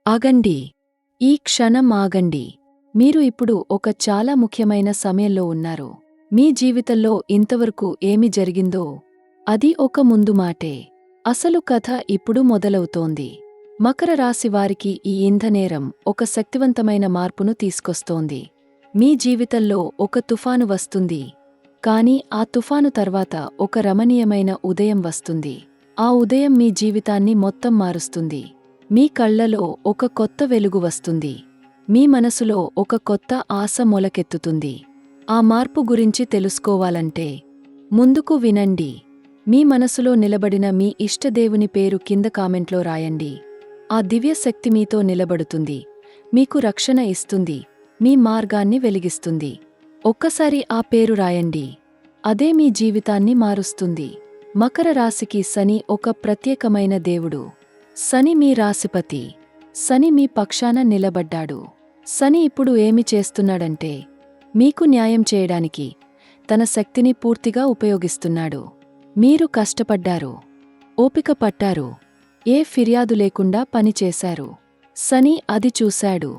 ఆగండి. ఈ క్షణం ఆగండి. మీరు ఇప్పుడు ఒక చాలా ముఖ్యమైన సమయంలో ఉన్నారు. మీ జీవితంలో ఇంతవరకు ఏమి జరిగిందో అది ఒక ముందు మాటే. అసలు కథ ఇప్పుడు మొదలవుతోంది. మకర రాశి వారికి ఈ ఇంధనేరం ఒక శక్తివంతమైన మార్పును తీసుకొస్తోంది. మీ జీవితంలో ఒక తుఫాను వస్తుంది. కాని ఆ తుఫాను తర్వాత ఒక రమణీయమైన ఉదయం వస్తుంది. ఆ ఉదయం మీ జీవితాన్ని మొత్తం మారుస్తుంది. మీ కళ్లలో ఒక కొత్త వెలుగు వస్తుంది. మీ మనసులో ఒక కొత్త ఆశ మొలకెత్తుతుంది. ఆ మార్పు గురించి తెలుసుకోవాలంటే ముందుకు వినండి. మీ మనసులో నిలబడిన మీ ఇష్టదేవుని పేరు కింద కామెంట్లో రాయండి. ఆ దివ్య శక్తి మీతో నిలబడుతుంది. మీకు రక్షణ ఇస్తుంది. మీ మార్గాన్ని వెలిగిస్తుంది. ఒక్కసారి ఆ పేరు రాయండి. అదే మీ జీవితాన్ని మారుస్తుంది. మకర రాశికి శని ఒక ప్రత్యేకమైన దేవుడు. శని మీ రాశిపతి. శని మీ పక్షాన నిలబడ్డాడు. శని ఇప్పుడు ఏమి చేస్తున్నాడంటే మీకు న్యాయం చేయడానికి తన శక్తిని పూర్తిగా ఉపయోగిస్తున్నాడు. మీరు కష్టపడ్డారు, ఓపిక పట్టారు, ఏ ఫిర్యాదు లేకుండా పనిచేశారు. శని అది చూశాడు.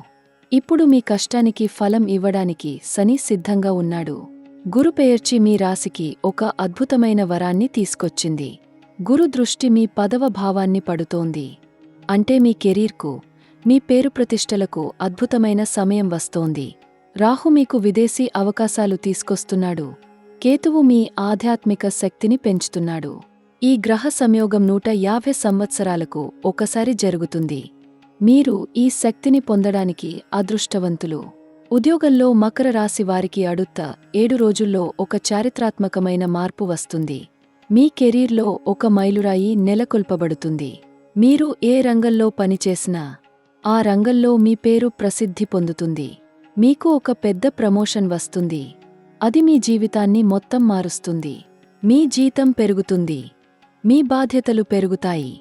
ఇప్పుడు మీ కష్టానికి ఫలం ఇవ్వడానికి శని సిద్ధంగా ఉన్నాడు. గురు పెయర్చి మీ రాశికి ఒక అద్భుతమైన వరాన్ని తీసుకొచ్చింది. గురు దృష్టి మీ 10వ భావాన్ని పడుతోంది. అంటే మీ కెరీర్కు, మీ పేరు ప్రతిష్టలకు అద్భుతమైన సమయం వస్తోంది. రాహు మీకు విదేశీ అవకాశాలు తీసుకొస్తున్నాడు. కేతువు మీ ఆధ్యాత్మిక శక్తిని పెంచుతున్నాడు. ఈ గ్రహ సంయోగం 150 సంవత్సరాలకు ఒకసారి జరుగుతుంది. మీరు ఈ శక్తిని పొందడానికి అదృష్టవంతులు. ఉద్యోగంలో మకర రాశి వారికి అడుత్త 7 రోజుల్లో ఒక చారిత్రాత్మకమైన మార్పు వస్తుంది. మీ కెరీర్లో ఒక మైలురాయి నెలకొల్పబడుతుంది. మీరు ఏ రంగంలో పనిచేసినా ఆ రంగంలో మీ పేరు ప్రసిద్ధి పొందుతుంది. మీకు ఒక పెద్ద ప్రమోషన్ వస్తుంది. అది మీ జీవితాన్ని మొత్తం మారుస్తుంది. మీ జీతం పెరుగుతుంది. మీ బాధ్యతలు పెరుగుతాయి.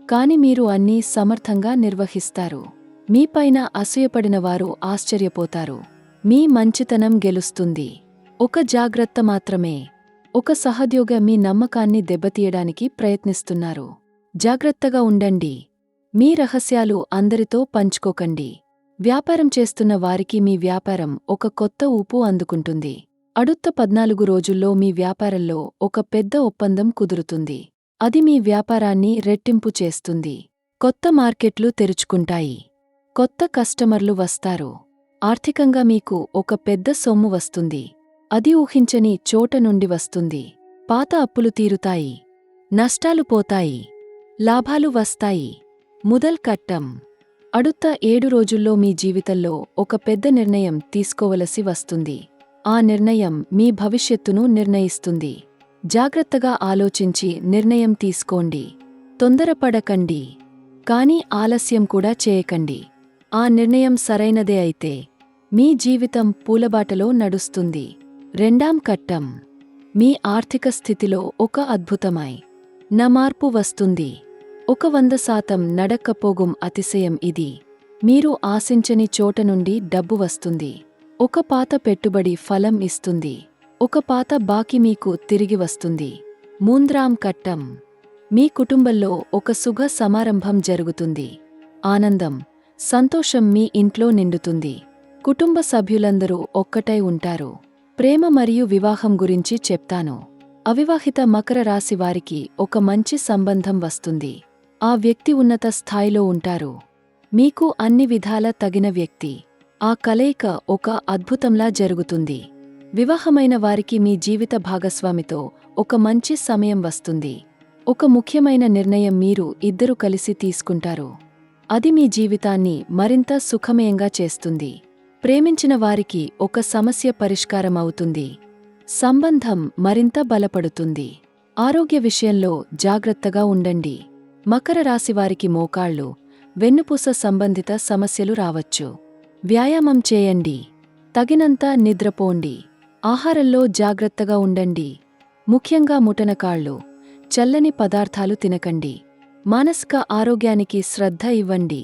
కాని మీరు అన్నీ సమర్థంగా నిర్వహిస్తారు. మీపైన అసూయపడినవారు ఆశ్చర్యపోతారు. మీ మంచితనం గెలుస్తుంది. ఒక జాగ్రత్త మాత్రమే. ఒక సహోద్యోగి మీ నమ్మకాన్ని దెబ్బతీయడానికి ప్రయత్నిస్తున్నారు. జాగ్రత్తగా ఉండండి. మీ రహస్యాలు అందరితో పంచుకోకండి. వ్యాపారం చేస్తున్న వారికి మీ వ్యాపారం ఒక కొత్త ఊపు అందుకుంటుంది. అడుత్త 14 రోజుల్లో మీ వ్యాపారంలో ఒక పెద్ద ఒప్పందం కుదురుతుంది. అది మీ వ్యాపారాన్ని రెట్టింపు చేస్తుంది. కొత్త మార్కెట్లు తెరుచుకుంటాయి. కొత్త కస్టమర్లు వస్తారు. ఆర్థికంగా మీకు ఒక పెద్ద సొమ్ము వస్తుంది. అది ఊహించని చోట నుండి వస్తుంది. పాత అప్పులు తీరుతాయి. నష్టాలు పోతాయి. లాభాలు వస్తాయి. ముదల్ కట్టం. అడుత్త 7 రోజుల్లో మీ జీవితంలో ఒక పెద్ద నిర్ణయం తీసుకోవలసి వస్తుంది. ఆ నిర్ణయం మీ భవిష్యత్తును నిర్ణయిస్తుంది. జాగ్రత్తగా ఆలోచించి నిర్ణయం తీసుకోండి. తొందరపడకండి. కాని ఆలస్యం కూడా చేయకండి. ఆ నిర్ణయం సరైనదే అయితే మీ జీవితం పూలబాటలో నడుస్తుంది. రెండాం కట్టం. మీ ఆర్థిక స్థితిలో ఒక అద్భుతమై మార్పు వస్తుంది. ఒక 100% నడక్కపోగుం అతిశయం ఇది. మీరు ఆశించని చోట నుండి డబ్బు వస్తుంది. ఒక పాత పెట్టుబడి ఫలం ఇస్తుంది. ఒక పాత బాకీ మీకు తిరిగి వస్తుంది. మూంద్రాం కట్టం. మీ కుటుంబంలో ఒక శుభ సమారంభం జరుగుతుంది. ఆనందం, సంతోషం మీ ఇంట్లో నిండుతుంది. కుటుంబ సభ్యులందరూ ఒక్కటై ఉంటారు. ప్రేమ మరియు వివాహం గురించి చెప్తాను. అవివాహిత మకర రాశి వారికి ఒక మంచి సంబంధం వస్తుంది. ఆ వ్యక్తి ఉన్నత స్థాయిలో ఉంటారు. మీకు అన్ని విధాల తగిన వ్యక్తి. ఆ కలయిక ఒక అద్భుతంలా జరుగుతుంది. వివాహమైన వారికి మీ జీవిత భాగస్వామితో ఒక మంచి సమయం వస్తుంది. ఒక ముఖ్యమైన నిర్ణయం మీరు ఇద్దరు కలిసి తీసుకుంటారు. అది మీ జీవితాన్ని మరింత సుఖమయంగా చేస్తుంది. ప్రేమించిన వారికి ఒక సమస్య పరిష్కారం అవుతుంది. సంబంధం మరింత బలపడుతుంది. ఆరోగ్య విషయంలో జాగ్రత్తగా ఉండండి. మకర రాశివారికి మోకాళ్ళు, వెన్నుపూస సంబంధిత సమస్యలు రావచ్చు. వ్యాయామం చేయండి. తగినంత నిద్రపోండి. ఆహారంలో జాగ్రత్తగా ఉండండి. ముఖ్యంగా ముటనకాళ్ళు, చల్లని పదార్థాలు తినకండి. మానసిక ఆరోగ్యానికి శ్రద్ధ ఇవ్వండి.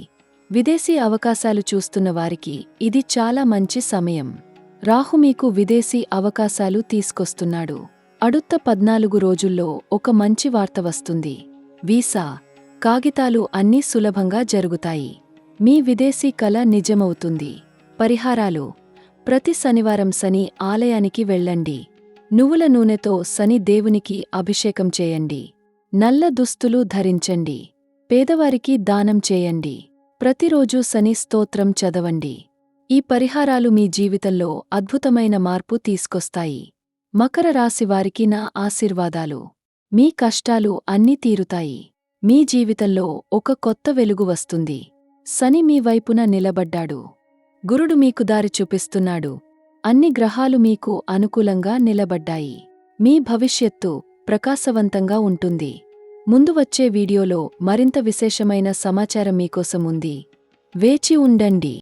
విదేశీ అవకాశాలు చూస్తున్న వారికి ఇది చాలా మంచి సమయం. రాహు మీకు విదేశీ అవకాశాలు తీసుకొస్తున్నాడు. అడుత్త 14 రోజుల్లో ఒక మంచి వార్త వస్తుంది. వీసా, కాగితాలు అన్నీ సులభంగా జరుగుతాయి. మీ విదేశీ కల నిజమవుతుంది. పరిహారాలు: ప్రతి శనివారం శని ఆలయానికి వెళ్ళండి. నువ్వుల నూనెతో శని దేవునికి అభిషేకం చేయండి. నల్ల దుస్తులు ధరించండి. పేదవారికి దానం చేయండి. ప్రతిరోజూ శని స్తోత్రం చదవండి. ఈ పరిహారాలు మీ జీవితంలో అద్భుతమైన మార్పు తీసుకొస్తాయి. మకర రాశి వారికి నా ఆశీర్వాదాలు. మీ కష్టాలు అన్నీ తీరుతాయి. మీ జీవితంలో ఒక కొత్త వెలుగు వస్తుంది. శని మీ వైపున నిలబడ్డాడు. గురుడు మీకు దారి చూపిస్తున్నాడు. అన్ని గ్రహాలు మీకు అనుకూలంగా నిలబడ్డాయి. మీ భవిష్యత్తు ప్రకాశవంతంగా ఉంటుంది. ముందు వచ్చే వీడియోలో మరింత విశేషమైన సమాచారం మీకోసం ఉంది. వేచి ఉండండి.